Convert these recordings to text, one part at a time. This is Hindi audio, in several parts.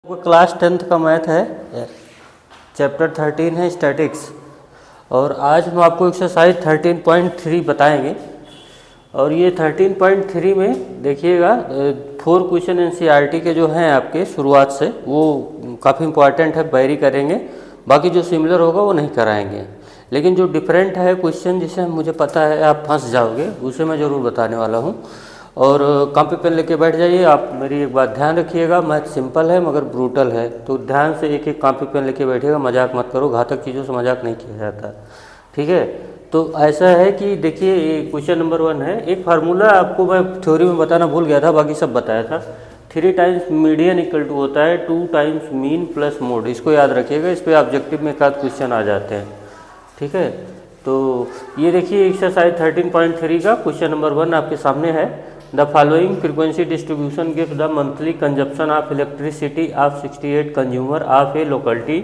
आपको क्लास 10th का मैथ है, चैप्टर 13 है स्टैटिक्स। और आज हम आपको एक्सरसाइज 13.3 बताएंगे। और ये 13.3 में देखिएगा 4 क्वेश्चन एनसीईआरटी के जो हैं आपके शुरुआत से वो काफ़ी इंपॉर्टेंट है, बैरी करेंगे। बाकी जो सिमिलर होगा वो नहीं कराएंगे, लेकिन जो डिफरेंट है क्वेश्चन जिसे मुझे पता है आप फंस जाओगे उसे मैं ज़रूर बताने वाला हूँ। और कॉपी पेन लेके बैठ जाइए। आप मेरी एक बात ध्यान रखिएगा, मैथ सिंपल है मगर ब्रूटल है, तो ध्यान से एक एक कॉपी पेन लेके बैठिएगा। मजाक मत करो, घातक चीज़ों से मजाक नहीं किया जाता, ठीक है। तो ऐसा है कि देखिए ये क्वेश्चन नंबर 1 है। एक फार्मूला आपको मैं थ्योरी में बताना भूल गया था, बाकी सब बताया था। 3 टाइम्स मीडियन इक्वल टू होता है 2 टाइम्स मीन प्लस मोड। इसको याद रखिएगा, इस पर ऑब्जेक्टिव में एक आध क्वेश्चन आ जाते हैं, ठीक है। तो ये देखिए एक्सरसाइज 13.3 का क्वेश्चन नंबर 1 आपके सामने है। The following frequency distribution give the monthly consumption of elasticity of 68 consumer of A locality.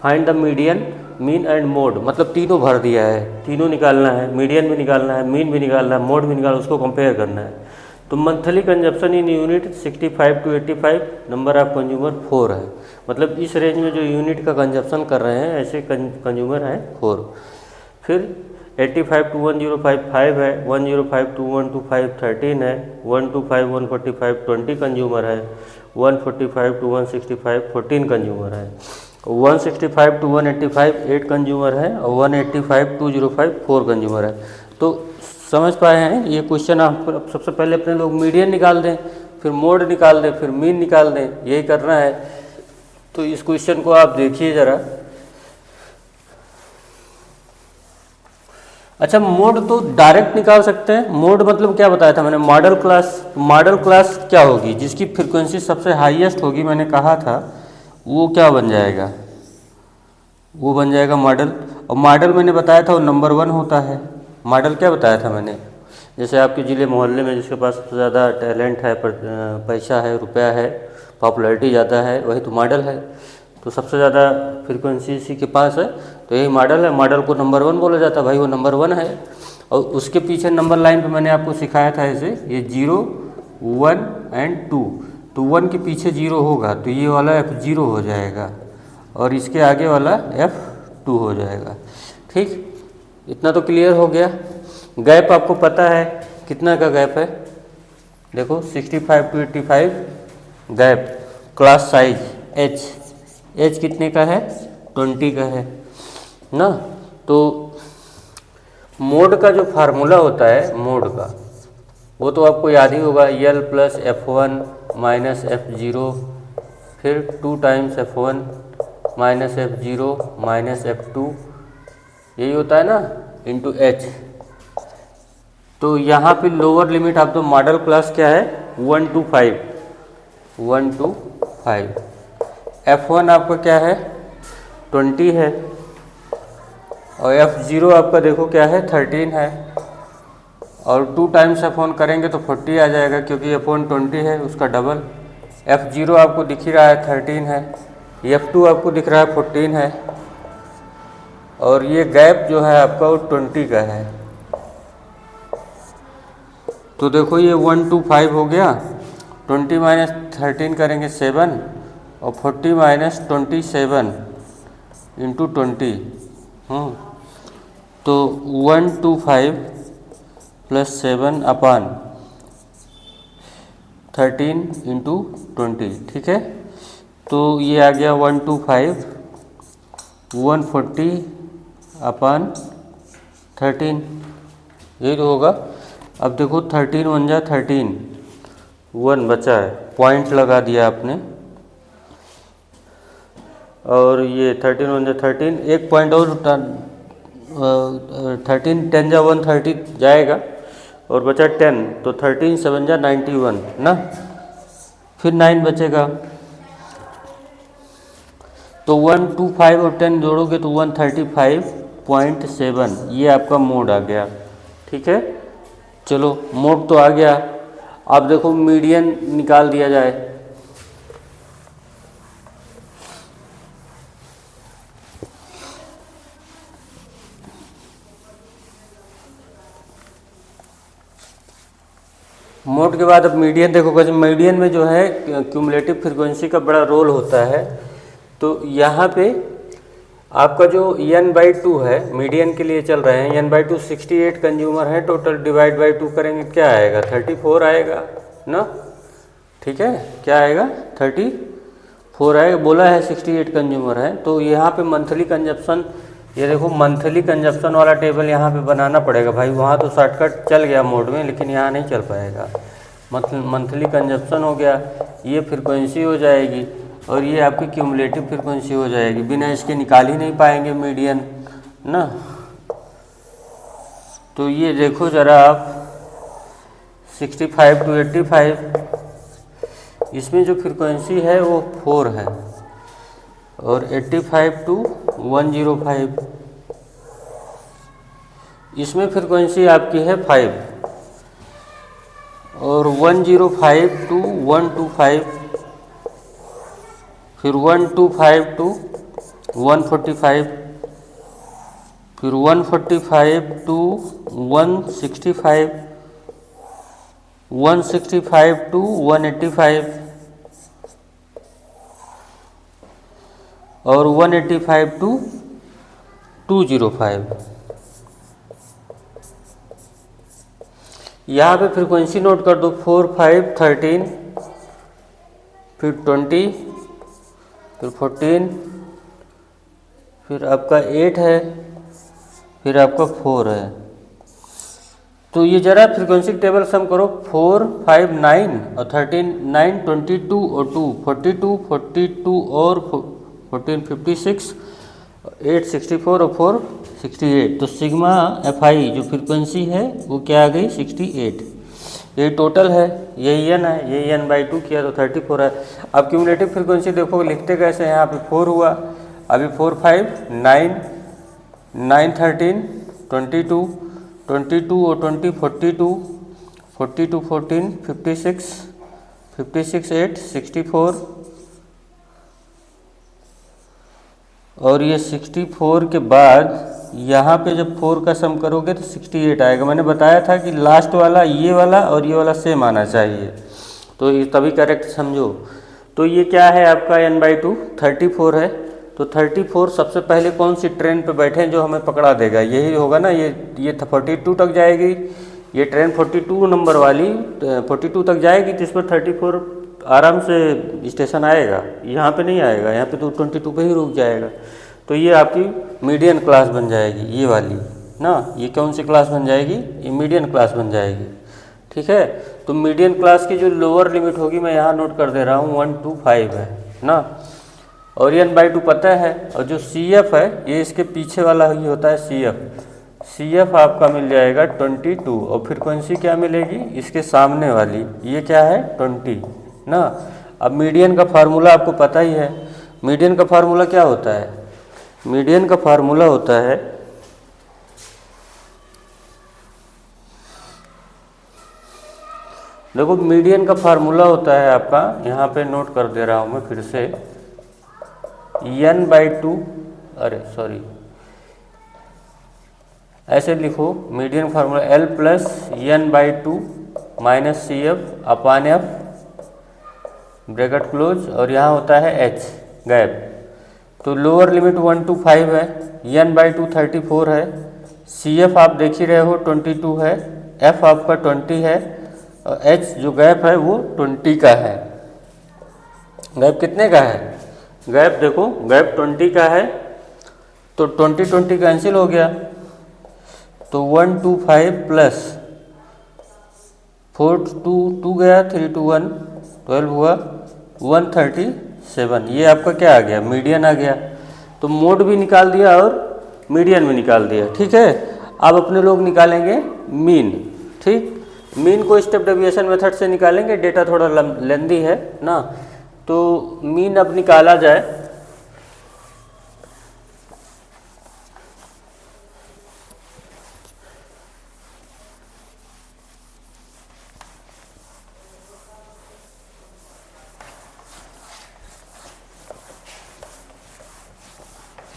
Find the median mean and mode. मतलब तीनों भर दिया है, तीनों निकालना है, मीडियन भी निकालना है, मीन भी निकालना है, मोड भी निकालना है, उसको कंपेयर करना है। तो monthly consumption in unit 65 to 85, number of consumer 4 है। मतलब इस रेंज में जो यूनिट का कंजप्शन कर रहे हैं ऐसे कंज्यूमर हैं 4। फिर 85 to 1055 5 है, 105 to 125 13 है, 125 145 20 कंज्यूमर है, 145 to 165 14 कंज्यूमर है, 165 to 185 8 कंज्यूमर है, और 185 to 205 4 कंज्यूमर है। तो समझ पाए हैं ये क्वेश्चन। आप सबसे पहले अपने लोग मीडियन निकाल दें, फिर मोड निकाल दें, फिर मीन निकाल दें, यही करना है। तो इस क्वेश्चन को आप देखिए ज़रा। अच्छा, मोड तो डायरेक्ट निकाल सकते हैं। मोड मतलब क्या बताया था मैंने, मॉडल क्लास। मॉडल क्लास क्या होगी, जिसकी फ्रीक्वेंसी सबसे हाईएस्ट होगी, मैंने कहा था वो क्या बन जाएगा, वो बन जाएगा मॉडल। और मॉडल मैंने बताया था वो नंबर 1 होता है। मॉडल क्या बताया था मैंने, जैसे आपके ज़िले मोहल्ले में जिसके पास सबसे ज़्यादा टैलेंट है, पैसा है, रुपया है, पॉपुलैरिटी ज़्यादा है, वही तो मॉडल है। तो सबसे ज़्यादा फ्रीक्वेंसी इसी के पास है, तो यही मॉडल है। मॉडल को नंबर 1 बोला जाता है, भाई वो नंबर 1 है। और उसके पीछे नंबर लाइन पे मैंने आपको सिखाया था ऐसे, ये 0 1 एंड 2। तो 1 के पीछे 0 होगा तो ये वाला F0 हो जाएगा, और इसके आगे वाला F2 हो जाएगा, ठीक। इतना तो क्लियर हो गया। गैप आपको पता है कितना का गैप है, देखो 65 to 85 gap. Class size H कितने का है, 20 का है ना। तो मोड का जो फार्मूला होता है, मोड का वो तो आपको याद ही होगा, L plus F1 minus F0, फिर 2 times F1 minus F0 minus F2, यही होता है ना, इंटू H। तो यहाँ पे lower limit of the model class क्या है, 1 to 5, 1 to 5। F1 आपका क्या है, 20 है, और F0 आपका देखो क्या है, 13 है। और 2 टाइम्स F1 करेंगे तो 40 आ जाएगा, क्योंकि F1 20 है, उसका डबल। F0 आपको दिख ही रहा है 13 है, F2 आपको दिख रहा है 14 है, और ये गैप जो है आपका वो 20 का है। तो देखो ये 1 to 5 हो गया, 20 माइनस 13 करेंगे 7, और 40 माइनस 27 इंटू 20। तो 1 to 5 प्लस 7 अपान 13 इंटू 20, ठीक है। तो ये आ गया 1 to 5 140 अपान 13, यही तो होगा। अब देखो 13 1 जा 13, 1 बचा है, पॉइंट लगा दिया आपने, और ये 13 1 जा 13, एक पॉइंट और 13 10 जा 130 जाएगा, और बचा 10, तो 13 7 जा 91 ना, फिर 9 बचेगा। तो 1 to 5 और 10 जोड़ोगे तो 135.7, ये आपका मोड आ गया, ठीक है। चलो मोड तो आ गया, अब देखो मीडियन निकाल दिया जाए। मोड के बाद अब मीडियन देखो, मीडियन में जो है क्यूमुलेटिव फ्रीक्वेंसी का बड़ा रोल होता है। तो यहाँ पे आपका जो n/2 है, मीडियन के लिए चल रहे हैं, n/2 68 कंज्यूमर है टोटल, डिवाइड बाई 2 करेंगे क्या आएगा, 34 आएगा ना। ठीक है, क्या आएगा, 34 आएगा। बोला है 68 कंज्यूमर है, तो यहाँ पे मंथली कंजप्शन, ये देखो मंथली कंजप्शन वाला टेबल यहाँ पे बनाना पड़ेगा भाई। वहाँ तो शॉर्टकट चल गया मोड में, लेकिन यहाँ नहीं चल पाएगा। मंथली कंजप्शन हो गया, ये फ्रीक्वेंसी हो जाएगी, और ये आपकी क्यूमुलेटिव फ्रीक्वेंसी हो जाएगी। बिना इसके निकाल ही नहीं पाएंगे मीडियन ना। तो ये देखो ज़रा आप 65 to 85, इसमें जो फ्रीक्वेंसी है वो 4 है, और 85 to 105 इसमें फ्रीक्वेंसी आपकी है 5, और 105 to 125, फिर 125 to 145, फिर 145 to 165, 165 to 185, और 185 to 205। यहाँ पे फ्रीक्वेंसी नोट कर दो, 4, 5, 13, फिर 20, फिर 14, फिर आपका 8 है, फिर आपका 4 है। तो ये जरा फ्रीक्वेंसी टेबल सम करो, 4, 5, 9 और 13, 9, 22 और 2, 42, 42 और 14, 56, 8, 64 और 4, 68। तो सिग्मा FI जो फ्रीक्वेंसी है वो क्या आ गई, 68। यही टोटल है, यही n है, यही n/2 किया तो 34 है। अब क्यूमुलेटिव फ्रीक्वेंसी देखो लिखते कैसे हैं, यहाँ पे 4 हुआ, अभी 4, 5, 9, 9, 13, 22, 22 और 20, 42, 42, 14, 56, 56, 8, 64, और ये 64 के बाद यहाँ पे जब 4 का सम करोगे तो 68 आएगा। मैंने बताया था कि लास्ट वाला ये वाला और ये वाला सेम आना चाहिए, तो ये तभी करेक्ट समझो। तो ये क्या है आपका n/2 34 है। तो 34 सबसे पहले कौन सी ट्रेन पे बैठे हैं जो हमें पकड़ा देगा, यही होगा ना। ये 42 तक जाएगी, ये ट्रेन 42 नंबर वाली 42 तक जाएगी, तो इस पर 34 आराम से स्टेशन आएगा, यहाँ पे नहीं आएगा, यहाँ पे तो 22 पे ही रुक जाएगा। तो ये आपकी मीडियन क्लास बन जाएगी, ये वाली ना। ये कौन सी क्लास बन जाएगी, ये मीडियन क्लास बन जाएगी। ठीक है, तो मीडियन क्लास की जो लोअर लिमिट होगी मैं यहाँ नोट कर दे रहा हूँ, 125 है ना। और ये n/2 पता है, और जो CF है ये इसके पीछे वाला ही होता है CF आपका मिल जाएगा 22, और फ्रीक्वेंसी क्या मिलेगी, इसके सामने वाली, ये क्या है 20 ना। अब मीडियन का फार्मूला आपको पता ही है। मीडियन का फार्मूला क्या होता है, मीडियन का फार्मूला होता है, देखो मीडियन का फार्मूला होता है आपका, यहाँ पे नोट कर दे रहा हूँ मैं फिर से, n/2, अरे सॉरी, ऐसे लिखो median formula L plus n/2 minus CF upon F bracket close, और यहाँ होता है H गैप। तो लोअर लिमिट 1 to 5 है, n/2 34 है, CF आप देख ही रहे हो 22 है, F आपका 20 है, और H जो गैप है वो 20 का है। गैप कितने का है, गैप देखो गैप 20 का है, तो 20 20 कैंसिल हो गया, तो 125 प्लस 4 2 2 गया, 3 2 1 12 हुआ 137। ये आपका क्या आ गया, मीडियन आ गया। तो मोड भी निकाल दिया और मीडियन भी निकाल दिया। ठीक है, अब अपने लोग निकालेंगे मीन। ठीक, मीन को स्टेप डेविएशन मेथड से निकालेंगे, डेटा थोड़ा लेंदी है ना। तो मीन अब निकाला जाए,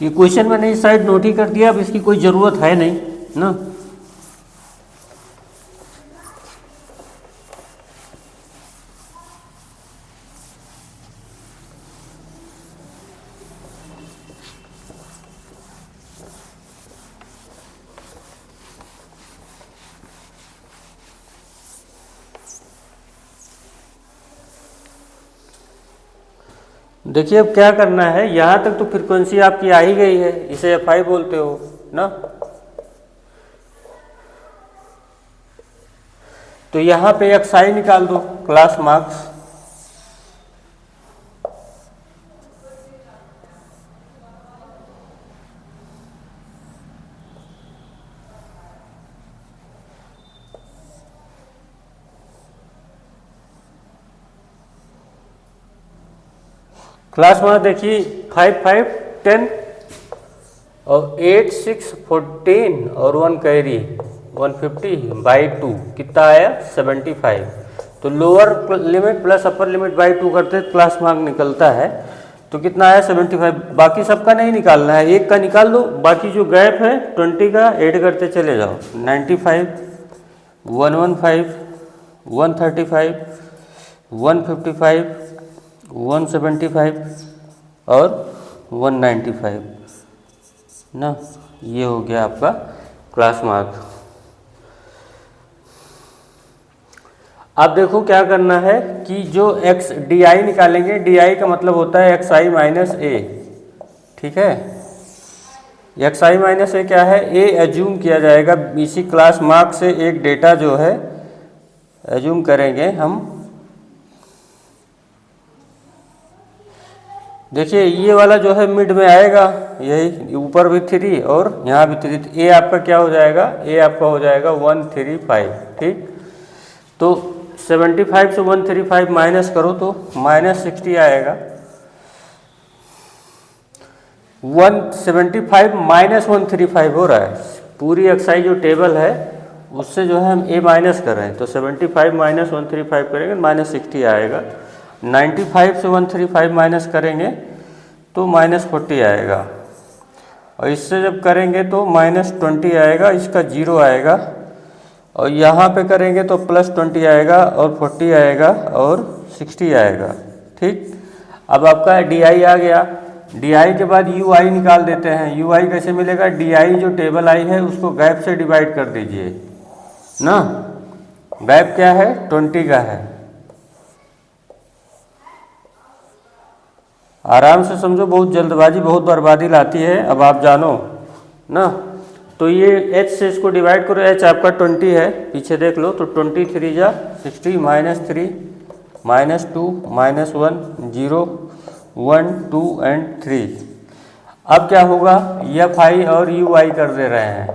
ये क्वेश्चन मैंने इस साइड नोट ही कर दिया, अब इसकी कोई ज़रूरत है नहीं ना। देखिए अब क्या करना है, यहाँ तक तो फ्रीक्वेंसी आपकी आ ही गई है, इसे एफ आई बोलते हो ना। तो यहाँ पे एक्स आई निकाल दो, क्लास मार्क्स। क्लास मार्क्स देखिए 5 5 10 और 8 6 14 और 1 कैरी 150/2 कितना आया 75। तो lower limit plus upper limit by 2 करते क्लास मार्क निकलता है। तो कितना आया 75। बाकी सबका नहीं निकालना है, एक का निकाल दो, बाकी जो गैप है 20 का ऐड करते चले जाओ। 95 115 135 155 175 और 195 ना। ये हो गया आपका क्लास मार्क। अब देखो क्या करना है कि जो एक्स डी आई निकालेंगे, डी आई का मतलब होता है एक्स आई माइनस ए, ठीक है। एक्स आई माइनस ए क्या है, ए एज्यूम किया जाएगा, इसी क्लास मार्क से एक डेटा जो है एज्यूम करेंगे हम। देखिए ये वाला जो है मिड में आएगा, यही ऊपर भी 3 और यहाँ भी 3, ए आपका क्या हो जाएगा, ए आपका हो जाएगा 135, ठीक। तो 75 से 135 माइनस करो तो -60 आएगा। 175 माइनस 135 हो रहा है, पूरी एक्सआई जो टेबल है उससे जो है हम ए माइनस कर रहे हैं। तो 75 माइनस 135 करेंगे -60 आएगा। 95 से 135 माइनस करेंगे तो -40 आएगा, और इससे जब करेंगे तो -20 आएगा, इसका 0 आएगा, और यहाँ पे करेंगे तो +20 आएगा और 40 आएगा और 60 आएगा, ठीक। अब आपका डी आई आ गया। डी आई के बाद यू आई निकाल देते हैं। यू आई कैसे मिलेगा, डी आई जो टेबल आई है उसको गैप से डिवाइड कर दीजिए ना। गैप क्या है 20 का है, आराम से समझो, बहुत जल्दबाजी बहुत बर्बादी लाती है, अब आप जानो ना। तो ये h से इसको डिवाइड करो, h आपका 20 है, पीछे देख लो, तो 23 जा 60 -3 -2 -1 0 1 2 एंड 3। अब क्या होगा, एफ आई और यू आई कर दे रहे हैं,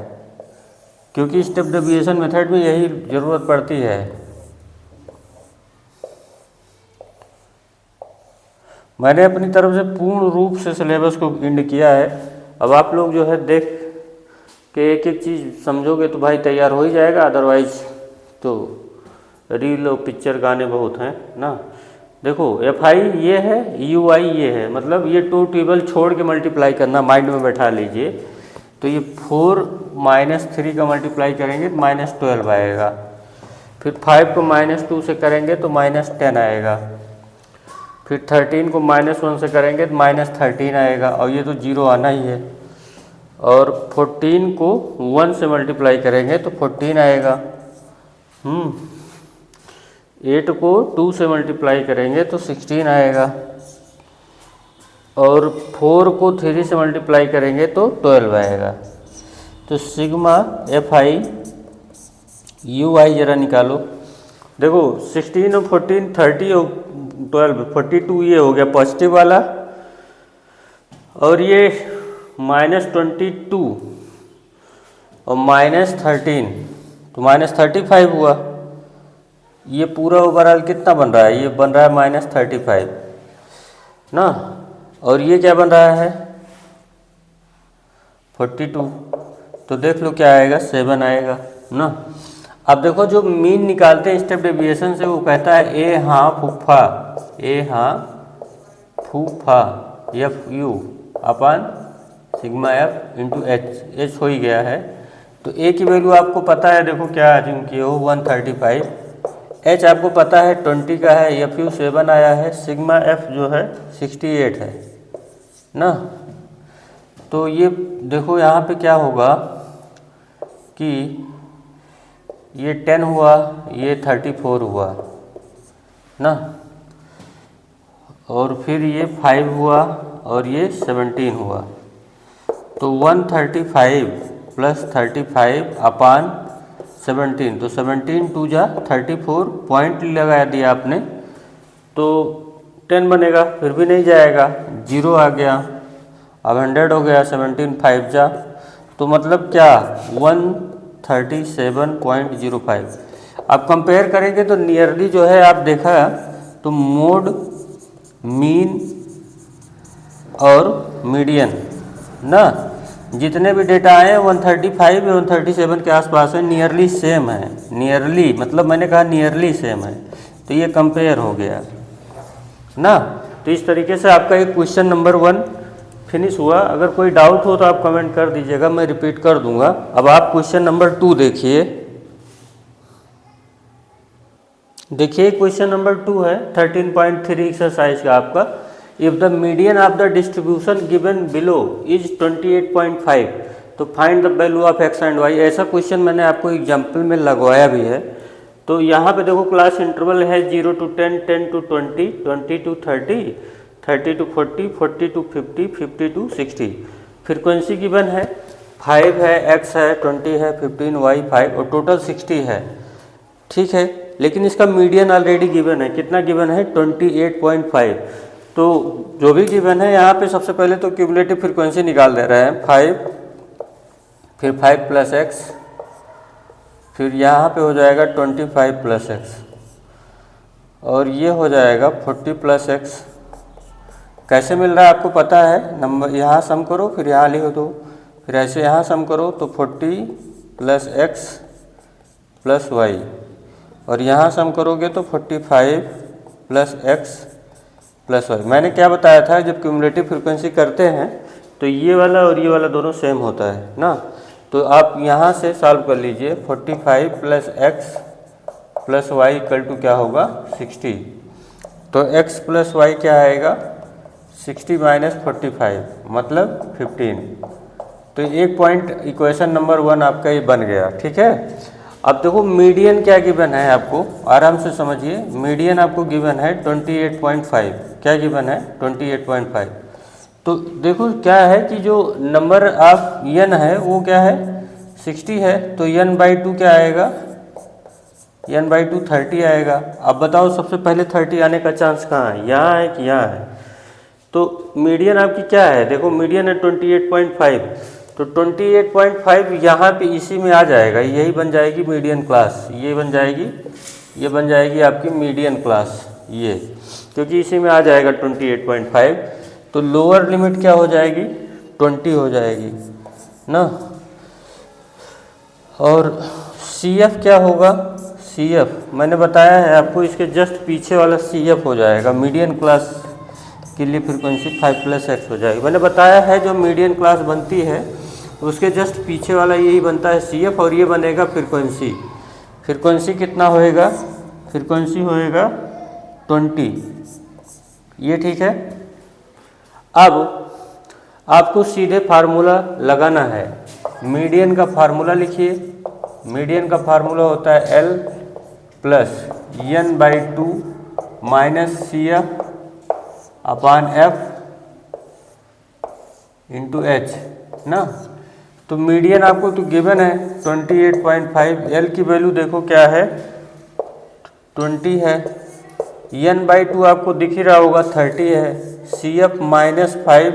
क्योंकि स्टेप डेविएशन मेथड में यही ज़रूरत पड़ती है। मैंने अपनी तरफ से पूर्ण रूप से सिलेबस को इंड किया है। अब आप लोग जो है देख के एक एक चीज़ समझोगे तो भाई तैयार हो ही जाएगा, अदरवाइज तो रील और पिक्चर गाने बहुत हैं ना। देखो एफ आई ये है, यू आई ये है, मतलब ये 2 टेबल छोड़ के मल्टीप्लाई करना, माइंड में बैठा लीजिए। तो ये 4 -3 का मल्टीप्लाई करेंगे तो -12 आएगा, फिर 5 को -2 से करेंगे तो -10 आएगा, फिर 13 को -1 से करेंगे तो -13 आएगा, और ये तो 0 आना ही है। और 14 को 1 से मल्टीप्लाई करेंगे तो 14 आएगा। 8 को 2 से मल्टीप्लाई करेंगे तो 16 आएगा, और 4 को 3 से मल्टीप्लाई करेंगे तो 12 आएगा। तो सिग्मा एफ आई यू आई ज़रा निकालो। देखो 16 और 14 30 और 12 42 ये हो गया पॉजिटिव वाला, और ये -22 और -13 तो -35 हुआ। ये पूरा ओवरऑल कितना बन रहा है, ये बन रहा है -35 ना, और ये क्या बन रहा है 42। तो देख लो क्या आएगा 7 आएगा ना। अब देखो जो मीन निकालते हैं स्टेप डेविएशन से, वो कहता है ए हाँ फूफा, ए हाँ फूफा F U upon sigma F into H, H हो ही गया है। तो ए की वैल्यू आपको पता है, देखो क्या एज्यूम किए हो 135, एच आपको पता है 20 का है, एफ यू 7 आया है, सिग्मा एफ जो है 68 है ना। तो ये देखो यहाँ पे क्या होगा कि ये 10 हुआ, ये 34 हुआ ना। और फिर ये 5 हुआ और ये 17 हुआ। तो 135 प्लस 35 अपान 17, तो 17 टू जा 34 पॉइंट लगा दिया आपने तो 10 बनेगा, फिर भी नहीं जाएगा, 0 आ गया। अब 100 हो गया, 17 5 जा, तो मतलब क्या 137.05। अब कंपेयर करेंगे तो नियरली जो है आप देखा तो मोड, मीन और मीडियन ना, जितने भी डेटा आए हैं 135 या 137 के आसपास है, नियरली सेम है। नियरली मतलब मैंने कहा नियरली सेम है, तो ये कंपेयर हो गया ना। तो इस तरीके से आपका एक क्वेश्चन नंबर 1 फिनिश हुआ। अगर कोई डाउट हो तो आप कमेंट कर दीजिएगा, मैं रिपीट कर दूंगा। अब आप क्वेश्चन नंबर 2 देखिए। देखिए क्वेश्चन नंबर 2 है 13.3 एक्सरसाइज का आपका। If the median of the distribution given below is 28.5 तो find the value of x and y. ऐसा क्वेश्चन मैंने आपको एग्जाम्पल में लगवाया भी है। तो यहाँ पे देखो क्लास इंटरवल है 0 to 10, 10 to 20, 20 to 30, 30 to 40, 40 to 50, 50 to 60। Frequency given है 5 है, x है 20 है, 15 y 5 और टोटल 60 है। ठीक है, लेकिन इसका मीडियन ऑलरेडी गिवन है। कितना गिवन है? 28.5। तो जो भी गिवन है यहाँ पे सबसे पहले तो क्यूमुलेटिव फ्रीक्वेंसी निकाल दे रहे हैं 5, फिर 5 प्लस एक्स, फिर यहाँ पे हो जाएगा 25 प्लस एक्स और ये हो जाएगा 40 प्लस एक्स। कैसे मिल रहा है आपको पता है, नंबर यहाँ सम करो फिर यहाँ लिख दो, फिर ऐसे यहाँ सम करो तो 40 प्लस एक्स प्लस वाई और यहाँ सम करोगे तो 45 प्लस एक्स प्लस वाई। मैंने क्या बताया था, जब क्यूमुलेटिव फ्रीक्वेंसी करते हैं तो ये वाला और ये वाला दोनों सेम होता है ना। तो आप यहाँ से सॉल्व कर लीजिए, 45 plus x plus y equal to क्या होगा 60। तो x प्लस वाई क्या आएगा 60 माइनस 45 मतलब 15। तो एक पॉइंट इक्वेशन नंबर 1 आपका ये बन गया। ठीक है, अब देखो मीडियन क्या गिवन है आपको, आराम से समझिए। मीडियन आपको गिवन है 28.5। क्या गिवन है 28.5। तो देखो क्या है कि जो नंबर ऑफ n है वो क्या है 60 है, तो n/2 क्या आएगा, n/2 30 आएगा। अब बताओ सबसे पहले 30 आने का चांस कहाँ है, यहाँ है कि यहाँ है। तो मीडियन आपकी क्या है, देखो मीडियन है 28.5, तो 28.5 यहाँ पे इसी में आ जाएगा, यही बन जाएगी मीडियन क्लास। ये बन जाएगी, ये बन जाएगी आपकी मीडियन क्लास, ये क्योंकि इसी में आ जाएगा 28.5। तो लोअर लिमिट क्या हो जाएगी 20 हो जाएगी ना। और CF क्या होगा, CF मैंने बताया है आपको, इसके जस्ट पीछे वाला CF हो जाएगा। मीडियन क्लास के लिए फ्रीक्वेंसी 5 प्लस एक्स हो जाएगी। मैंने बताया है जो मीडियन क्लास बनती है उसके जस्ट पीछे वाला यही बनता है CF और ये बनेगा फ्रीक्वेंसी। फ्रीक्वेंसी कितना होएगा, फ्रीक्वेंसी होएगा 20। ये ठीक है। अब आपको सीधे फार्मूला लगाना है। मीडियन का फार्मूला लिखिए। मीडियन का फार्मूला होता है L plus n/2 minus CF अपान F इंटू H ना। तो मीडियन आपको तो गिवन है 28.5। L की वैल्यू देखो क्या है 20 है, n/2 आपको दिख ही रहा होगा 30 है, CF माइनस 5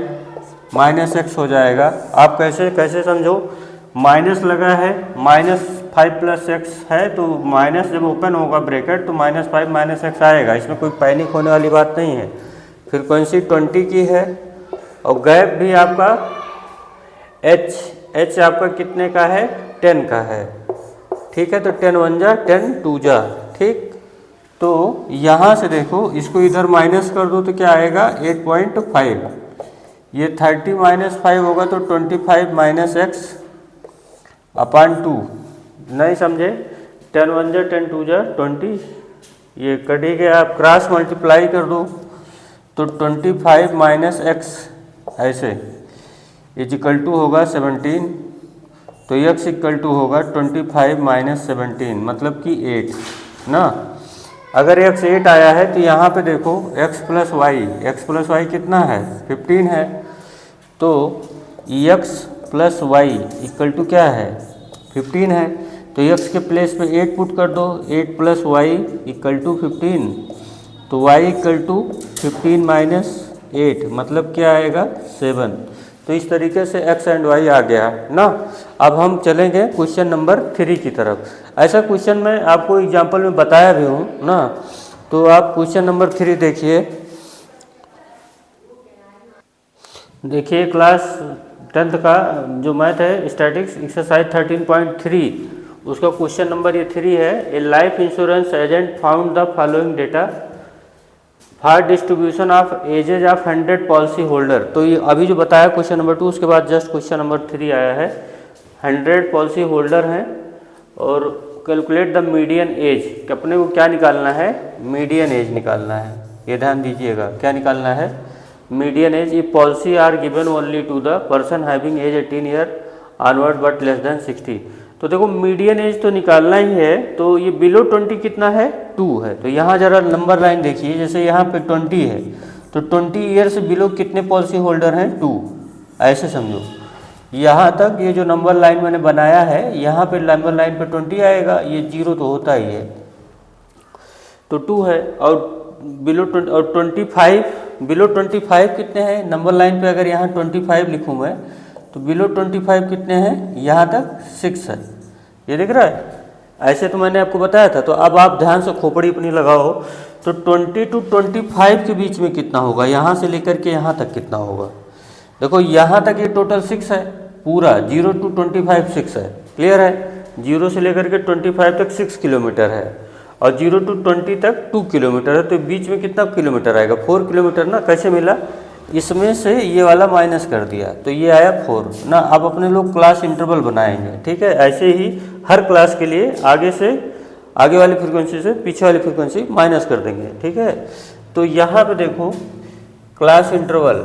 माइनस एक्स हो जाएगा। आप कैसे समझो, माइनस लगा है, -5 प्लस एक्स है तो माइनस जब ओपन होगा ब्रैकेट तो -5 माइनस एक्स आएगा, इसमें कोई पैनिक होने वाली बात नहीं है। फ्रीक्वेंसी 20 की है और गैप भी आपका h आपका कितने का है 10 का है। ठीक है, तो 10 1 जा 10 2 जा। ठीक, तो यहाँ से देखो इसको इधर माइनस कर दो तो क्या आएगा 8.5। ये 30 माइनस 5 होगा तो 25 माइनस एक्स अपान 2। नहीं समझे, 10 1 जा 10 2 जा 20, ये कटी गया, आप क्रॉस मल्टीप्लाई कर दो तो 25 माइनस एक्स ऐसे इज इक्वल टू होगा 17। तो x इक्वल टू होगा 25 माइनस 17 मतलब कि 8 ना। अगर x 8 आया है तो यहाँ पे देखो x प्लस वाई कितना है 15 है, तो x plus y equal to क्या है 15 है, तो x के प्लेस पे 8 पुट कर दो, 8 प्लस वाई इक्वल टू 15, तो y इक्वल टू 15 माइनस 8 मतलब क्या आएगा 7। तो इस तरीके से x एंड y आ गया ना। अब हम चलेंगे क्वेश्चन नंबर 3 की तरफ। ऐसा क्वेश्चन मैं आपको एग्जांपल में बताया भी हूँ ना, तो आप क्वेश्चन नंबर 3 देखिए। देखिए क्लास 10th का जो मैथ है स्टैटिक्स एक्सरसाइज 13.3, उसका क्वेश्चन नंबर ये 3 है। ए life insurance agent found the following data for distribution of edges of 100 policy holder. तो ये अभी जो बताया क्वेश्चन नंबर 2, उसके बाद जस्ट क्वेश्चन नंबर 3 आया है। 100 पॉलिसी होल्डर हैं और कैलकुलेट द मीडियन एज, अपने को क्या निकालना है मीडियन एज निकालना है। ये ध्यान दीजिएगा क्या निकालना है मीडियन एज। ये policy are given only to the person having age 18 year onward but less than 60। तो देखो मीडियन एज तो निकालना ही है, तो ये बिलो 20 कितना है 2 है। तो यहाँ जरा नंबर लाइन देखिए, जैसे यहाँ पे 20 है तो 20 ईयर से बिलो कितने पॉलिसी होल्डर हैं 2, ऐसे समझो। यहाँ तक ये जो नंबर लाइन मैंने बनाया है, यहाँ पे नंबर लाइन पे 20 आएगा, ये 0 तो होता ही है, तो 2 है। और बिलो 20 और 25 बिलो 25 कितने हैं नंबर लाइन पे, अगर यहाँ 25 लिखूँ मैं तो बिलो 25 कितने हैं यहाँ तक 6 है, ये दिख रहा है। ऐसे तो मैंने आपको बताया था। तो अब आप ध्यान से खोपड़ी अपनी लगाओ, तो 20 टू 25 के बीच में कितना होगा, यहाँ से लेकर के यहाँ तक कितना होगा। देखो यहाँ तक ये टोटल 6 है, पूरा 0 टू 25 6 है, क्लियर है। 0 से लेकर के 25 तक 6 किलोमीटर है और 0 टू 20 तक 2 किलोमीटर है, तो बीच में कितना किलोमीटर आएगा 4 किलोमीटर ना। कैसे मिला, इसमें से ये वाला माइनस कर दिया तो ये आया 4 ना। अब अपने लोग क्लास इंटरवल बनाएंगे, ठीक है। ऐसे ही हर क्लास के लिए आगे से आगे वाली फ्रीक्वेंसी से पीछे वाली फ्रीक्वेंसी माइनस कर देंगे, ठीक है। तो यहाँ पे देखो क्लास इंटरवल,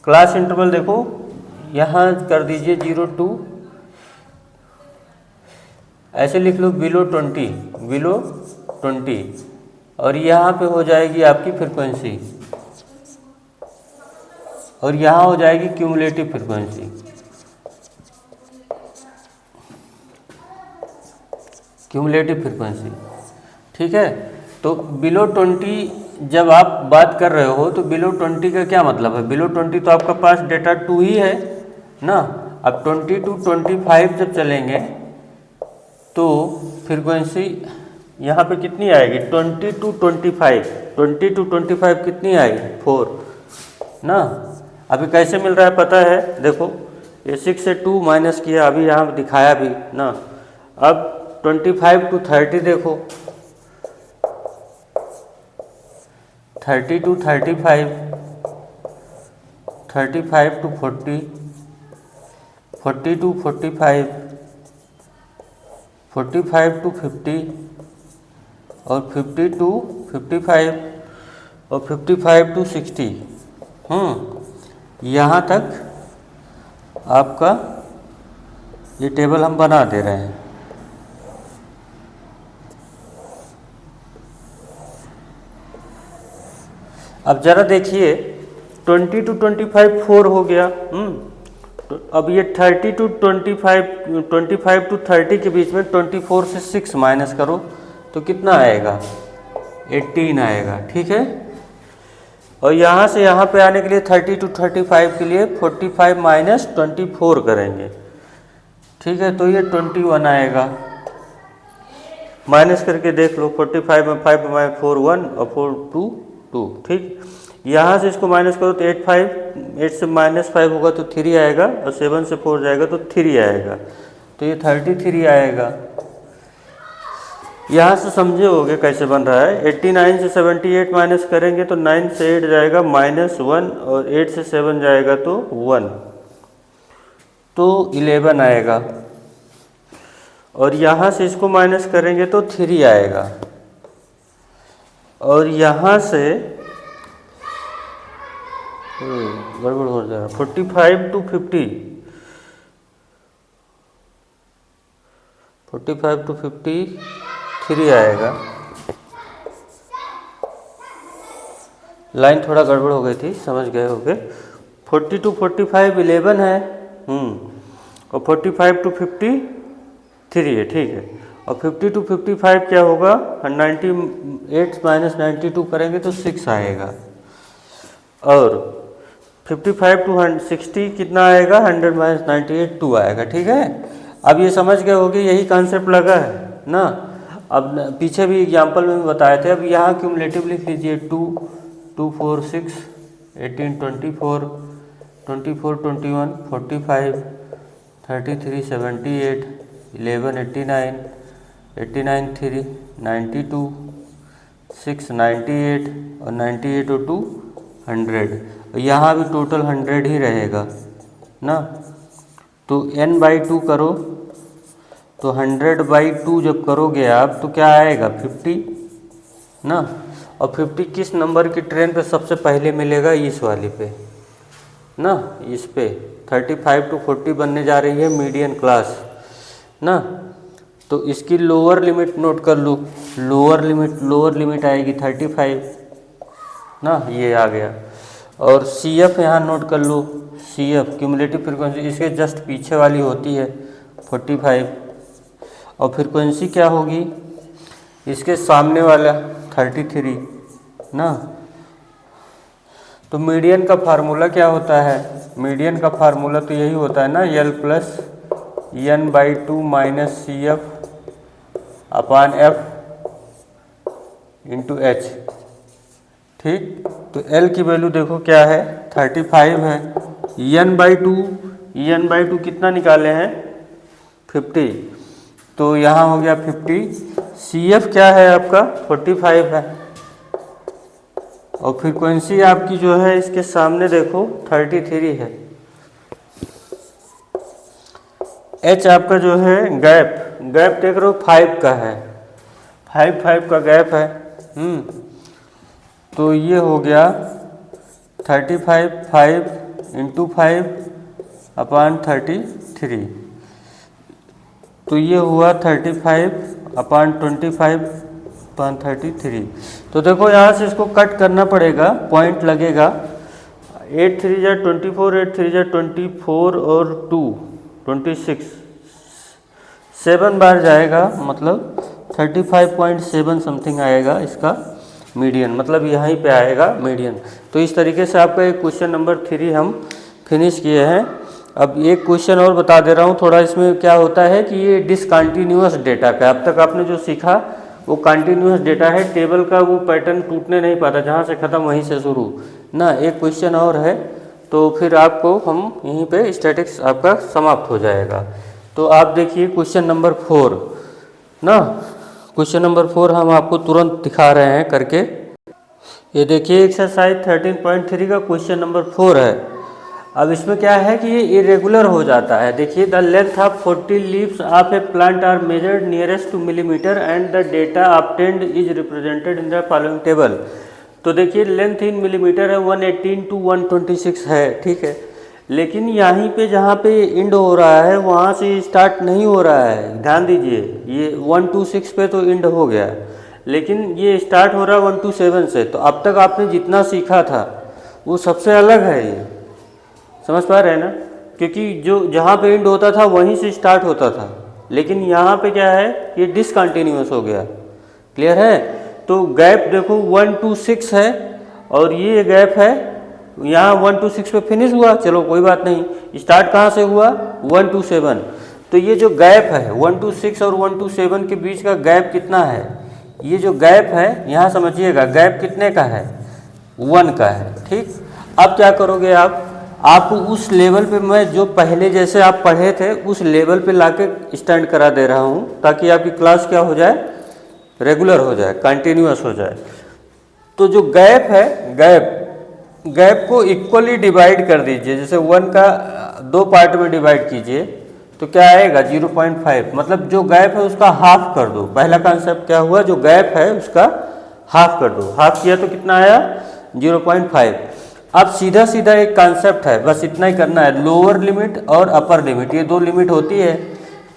क्लास इंटरवल देखो यहाँ कर दीजिए 0 टू, ऐसे लिख लो बिलो 20 और यहाँ पे हो जाएगी आपकी फ्रीक्वेंसी और यहाँ हो जाएगी क्यूमुलेटिव फ्रीक्वेंसी, ठीक है। तो बिलो 20 जब आप बात कर रहे हो तो बिलो 20 का क्या मतलब है, बिलो 20 तो आपका पास डेटा 2 ही है ना। अब 20 टू 25 जब चलेंगे तो फ्रीक्वेंसी यहाँ पे कितनी आएगी 20 टू 25 कितनी आएगी 4 ना। अभी कैसे मिल रहा है पता है, देखो ये 6 से 2 माइनस किया, अभी यहाँ दिखाया भी ना। अब 25 टू 30 देखो, 30 टू 35, 35 टू 40, 40 टू 45, 45 टू 50 और 50 टू 55 और 55 टू 60। यहाँ तक आपका ये टेबल हम बना दे रहे हैं। अब ज़रा देखिए 20 टू 25 4 हो गया। तो अब ये 30 टू 25 टू 30 के बीच में 24 से 6 माइनस करो तो कितना आएगा 18 आएगा, ठीक है। और यहाँ से यहाँ पे आने के लिए 30 टू 35 के लिए 45 माइनस 24 करेंगे, ठीक है। तो ये 21 आएगा, माइनस करके देख लो 45 में 5 में 4 1 और 4 2 2, ठीक। यहाँ से इसको माइनस करो तो 8 से माइनस 5 होगा तो 3 आएगा और 7 से 4 जाएगा तो 3 आएगा, तो ये 33 आएगा। यहाँ से समझे होगे कैसे बन रहा है। 89 से 78 माइनस करेंगे तो 9 से 8 जाएगा -1 और 8 से 7 जाएगा तो 1, तो 11 आएगा। और यहाँ से इसको माइनस करेंगे तो 3 आएगा। और यहाँ से गड़बड़ हो जाएगा 45 टू 50, 45 to 53 आएगा। लाइन थोड़ा गड़बड़ हो गई थी, समझ गए होगे। 40 to 45 11 है, और 45 to 53 है, ठीक है। और 50 to 55 क्या होगा, 98 माइनस 92 करेंगे तो 6 आएगा। और 55 to 60 कितना आएगा, 100 माइनस 98 2 आएगा, ठीक है। अब ये समझ गए होगे, यही कॉन्सेप्ट लगा है ना। अब पीछे भी एग्जाम्पल में बताए थे। अब यहाँ क्यूमुलेटिव लिख लीजिए, 2 2 4 6 18 24 24 21 45 33 78 11 89 89 3 92 6 98 और 98 और 2 100। यहाँ भी टोटल 100 ही रहेगा ना। तो n/2 करो तो 100/2 जब करोगे आप तो क्या आएगा, 50 ना। और 50 किस नंबर की ट्रेन पे सबसे पहले मिलेगा, इस वाली पे ना, इस पे 35 to 40 बनने जा रही है मीडियन क्लास ना। तो इसकी लोअर लिमिट नोट कर लो, लोअर लिमिट आएगी 35 ना, ये आ गया। और CF यहाँ नोट कर लो, CF क्यूमुलेटिव फ्रीक्वेंसी इसके जस्ट पीछे वाली होती है 45। और फ्रीक्वेंसी क्या होगी, इसके सामने वाला 33 ना। तो मीडियन का फार्मूला क्या होता है, मीडियन का फार्मूला तो यही होता है ना, L plus n/2 minus CF अपान F इंटू H, ठीक। तो L की वैल्यू देखो क्या है, 35 है। n/2 कितना निकाले हैं, 50। तो यहाँ हो गया 50। CF क्या है आपका, 45 है। और फ्रीक्वेंसी आपकी जो है इसके सामने देखो 33 है। H आपका जो है गैप देख रहे हो 5 का है, 5 का गैप है। तो ये हो गया 35 5 इंटू 5 अपान 33। तो ये हुआ 35 अपान 25 अपान 33। तो देखो यहाँ से इसको कट करना पड़ेगा, पॉइंट लगेगा। 8 3 जा 24, 8 3 जा 24 और 2 26, 7 बार जाएगा, मतलब 35.7 समथिंग आएगा इसका मीडियन, मतलब यहीं पे आएगा मीडियन। तो इस तरीके से आपका एक क्वेश्चन नंबर 3 हम फिनिश किए हैं। अब एक क्वेश्चन और बता दे रहा हूँ, थोड़ा इसमें क्या होता है कि ये डिसकंटिन्यूअस डेटा का, अब तक आपने जो सीखा वो कंटिन्यूअस डेटा है, टेबल का वो पैटर्न टूटने नहीं पाता, जहाँ से ख़त्म वहीं से शुरू ना। एक क्वेश्चन और है तो फिर आपको हम यहीं पे स्टैटिक्स आपका समाप्त हो जाएगा। तो आप देखिए क्वेश्चन नंबर 4 ना, क्वेश्चन नंबर 4 हम आपको तुरंत दिखा रहे हैं करके। ये देखिए एक्सरसाइज 13.3 का क्वेश्चन नंबर 4 है। अब इसमें क्या है कि ये इरेगुलर हो जाता है। देखिए, the length of 40 leaves of a plant are measured nearest to millimetre and the data obtained is represented in the following table. तो देखिए लेंथ इन मिलीमीटर है, 118 to 126 है, ठीक है। लेकिन यहीं पे जहाँ पे इंड हो रहा है वहाँ से स्टार्ट नहीं हो रहा है, ध्यान दीजिए। ये 126 पे तो इंड हो गया, लेकिन ये स्टार्ट हो रहा है 127 से। तो अब तक आपने जितना सीखा था वो सबसे अलग है, ये समझ पा रहे हैं ना, क्योंकि जो जहाँ पे इंड होता था वहीं से स्टार्ट होता था, लेकिन यहाँ पे क्या है, ये डिसकंटिन्यूअस हो गया। क्लियर है। तो गैप देखो 1 to 6 है और ये गैप है यहाँ 1 to 6 पे फिनिश हुआ, चलो कोई बात नहीं। स्टार्ट कहाँ से हुआ, 1 to 7। तो ये जो गैप है 1 to 6 और 1 to 7 के बीच का गैप कितना है, ये जो गैप है यहाँ समझिएगा, गैप कितने का है, 1 का है, ठीक। अब क्या करोगे आप उस लेवल पे, मैं जो पहले जैसे आप पढ़े थे उस लेवल पे लाके स्टैंड करा दे रहा हूँ, ताकि आपकी क्लास क्या हो जाए, रेगुलर हो जाए, कंटिन्यूअस हो जाए। तो जो गैप है, गैप को इक्वली डिवाइड कर दीजिए। जैसे 1 का 2 पार्ट में डिवाइड कीजिए तो क्या आएगा, 0.5, मतलब जो गैप है उसका हाफ कर दो। पहला कॉन्सेप्ट क्या हुआ, जो गैप है उसका हाफ कर दो। हाफ किया तो कितना आया, 0.5। अब सीधा सीधा एक कॉन्सेप्ट है, बस इतना ही करना है। लोअर लिमिट और अपर लिमिट, ये 2 लिमिट होती है।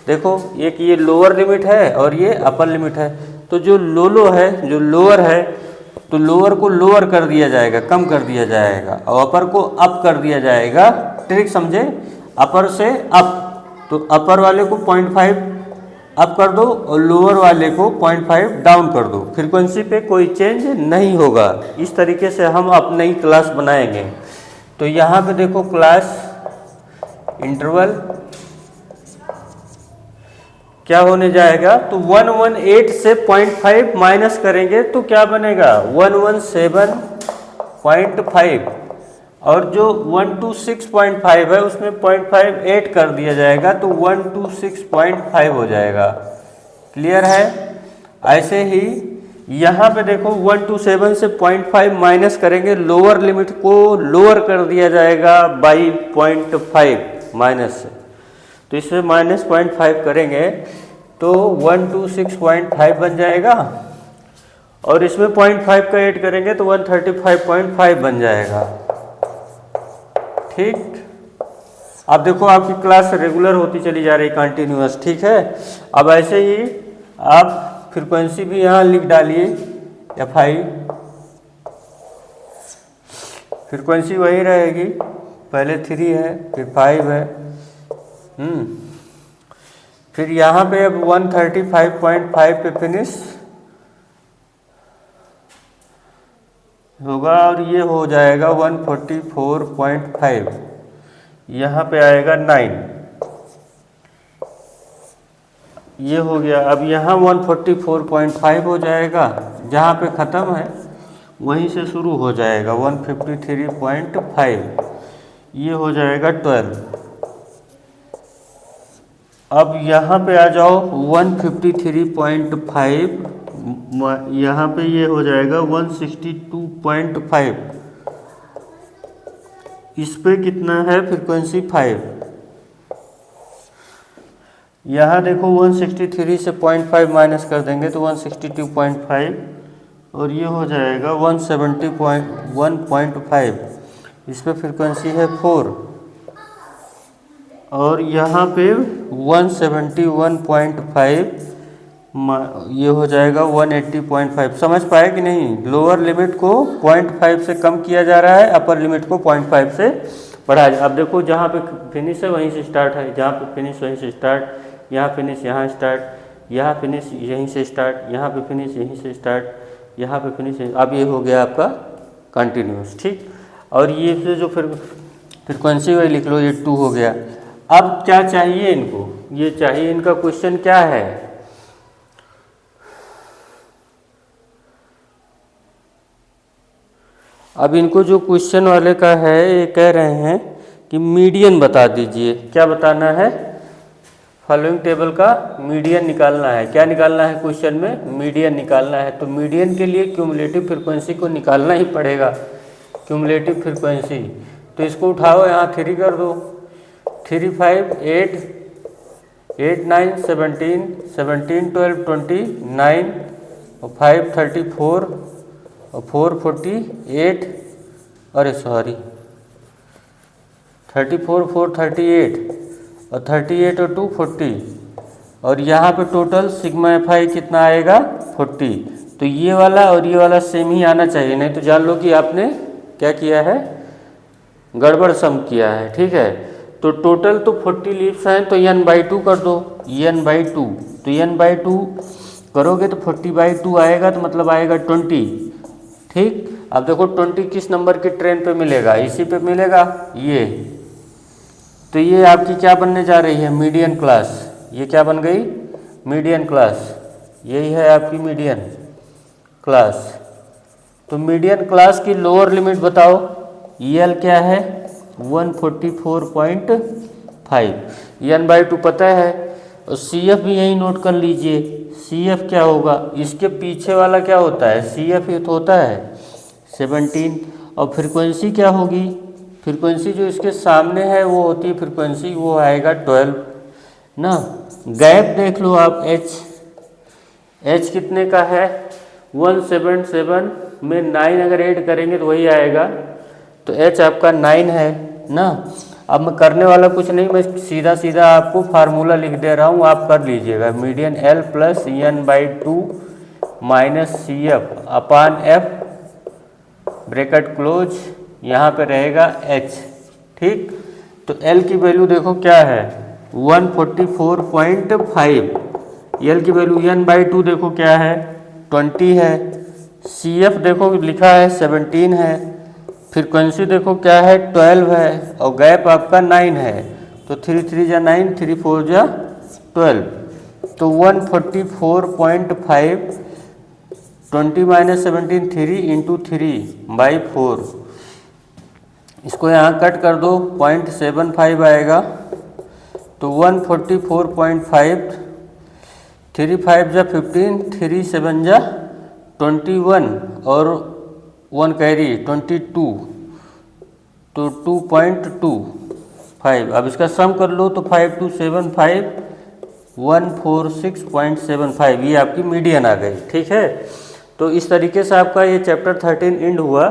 देखो एक ये लोअर लिमिट है और ये अपर लिमिट है, तो जो लोअर है तो लोअर को लोअर कर दिया जाएगा, कम कर दिया जाएगा, और अपर को अप कर दिया जाएगा। ट्रिक समझे, अपर से अप, तो अपर वाले को 0.5 अप कर दो और लोअर वाले को 0.5 डाउन कर दो, फ्रीक्वेंसी पे कोई चेंज नहीं होगा। इस तरीके से हम अब नई क्लास बनाएंगे। तो यहाँ पे देखो क्लास इंटरवल क्या होने जाएगा, तो 118 से 0.5 माइनस करेंगे तो क्या बनेगा 117.5, और जो 126.5 है उसमें 0.5 ऐड कर दिया जाएगा तो 126.5 हो जाएगा। क्लियर है। ऐसे ही यहाँ पे देखो 127 से 0.5 माइनस करेंगे, लोअर लिमिट को लोअर कर दिया जाएगा बाई 0.5 माइनस से, तो इसमें माइनस 0.5 करेंगे तो 126.5 बन जाएगा, और इसमें 0.5 का ऐड करेंगे तो 135.5 बन जाएगा। ठीक, अब देखो आपकी क्लास रेगुलर होती चली जा रही, कंटिन्यूअस। ठीक है, अब ऐसे ही आप फ्रीक्वेंसी भी यहाँ लिख डालिए, FI फ्रीक्वेंसी वही रहेगी, पहले 3 है फिर 5 है। फिर यहाँ पे अब 135.5 पे फिनिश होगा, और ये हो जाएगा 144.5, यहाँ पे आएगा 9, ये हो गया। अब यहाँ 144.5 हो जाएगा, जहाँ पे ख़त्म है वहीं से शुरू हो जाएगा 153.5, ये हो जाएगा 12। अब यहाँ पे आ जाओ 153.5, यहाँ पे ये हो जाएगा 162.5, इस पे कितना है फ्रीक्वेंसी 5। यहाँ देखो 163 से 0.5 माइनस कर देंगे तो 162.5, और ये हो जाएगा 170.1.5, इस पे फ्रीक्वेंसी है 4, और यहाँ पे 171.5, ये हो जाएगा 180.5। समझ पाए कि नहीं, लोअर लिमिट को 0.5 से कम किया जा रहा है, अपर लिमिट को 0.5 से बढ़ाया जा। अब देखो जहाँ पे फिनिश है वहीं से स्टार्ट है, जहाँ पे फिनिश वहीं से स्टार्ट, यहाँ फिनिश यहाँ स्टार्ट, यहाँ फिनिश यहीं से स्टार्ट, यहाँ पे फिनिश यहीं से स्टार्ट, यहाँ पे फिनिश। अब ये हो गया आपका कंटिन्यूस। ठीक, और ये से जो फिर फ्रिक्वेंसी वही लिख लो, ये 2 हो गया। अब क्या चाहिए इनको, ये चाहिए, इनका क्वेश्चन क्या है, अब इनको जो क्वेश्चन वाले का है ये कह रहे हैं कि मीडियन बता दीजिए। क्या बताना है, फॉलोइंग टेबल का मीडियन निकालना है। क्या निकालना है क्वेश्चन में, मीडियन निकालना है। तो मीडियन के लिए क्यूमुलेटिव फ्रीक्वेंसी को निकालना ही पड़ेगा, क्यूमुलेटिव फ्रीक्वेंसी। तो इसको उठाओ, यहाँ 3 कर दो, 3 5 8 8 9 17 17 12 29 और 5 34 और 4 48, अरे सॉरी 34 4 38 और 38 और 2 40, और यहाँ पे टोटल सिग्मा FI कितना आएगा 40। तो ये वाला और ये वाला सेम ही आना चाहिए, नहीं तो जान लो कि आपने क्या किया है, गड़बड़ सम किया है। ठीक है, तो टोटल तो 40 लीव्स हैं, तो n/2 कर दो, n/2। तो n/2 करोगे तो 40/2 आएगा, तो मतलब आएगा 20। ठीक, अब देखो 20 किस नंबर की ट्रेन पे मिलेगा, इसी पे मिलेगा ये। तो ये आपकी क्या बनने जा रही है, मीडियन क्लास। ये क्या बन गई, मीडियन क्लास। यही है आपकी मीडियन क्लास। तो मीडियन क्लास की लोअर लिमिट बताओ, EL क्या है 144.5, n/2 पता है, और CF भी यही नोट कर लीजिए। CF क्या होगा, इसके पीछे वाला क्या होता है, CF ये तो होता है 17, और फ्रीक्वेंसी क्या होगी, फ्रीक्वेंसी जो इसके सामने है वो होती है फ्रीक्वेंसी, वो आएगा 12 ना। गैप देख लो आप, H कितने का है 177 में 9 अगर ऐड करेंगे तो वही आएगा, तो H आपका 9 है ना। अब मैं करने वाला कुछ नहीं, मैं सीधा सीधा आपको फार्मूला लिख दे रहा हूँ, आप कर लीजिएगा। Median L plus n/2 minus CF अपान F ब्रैकेट क्लोज, यहाँ पे रहेगा H। ठीक, तो L की वैल्यू देखो क्या है 144.5, L की वैल्यू n/2 देखो क्या है 20 है, CF देखो लिखा है 17 है, फ्रीक्वेंसी देखो क्या है 12 है, और गैप आपका 9 है, तो 3 3 जा 9, 3 4 जा 12, तो 144.5 20 माइनस 17 3 इंटू 3/4, इसको यहाँ कट कर दो 0.75 आएगा, तो 144.5 3 5 जा 15, 3 7 जा 21 और 1 कैरी 22, तो 2.25। अब इसका सम कर लो तो 5275 146.75, ये आपकी मीडियन आ गई। ठीक है, तो इस तरीके से आपका ये चैप्टर 13 एंड हुआ,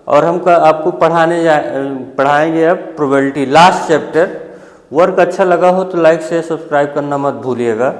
और हम आपको पढ़ाएंगे अब प्रोबेबिलिटी, लास्ट चैप्टर। वर्क अच्छा लगा हो तो लाइक शेयर सब्सक्राइब करना मत भूलिएगा।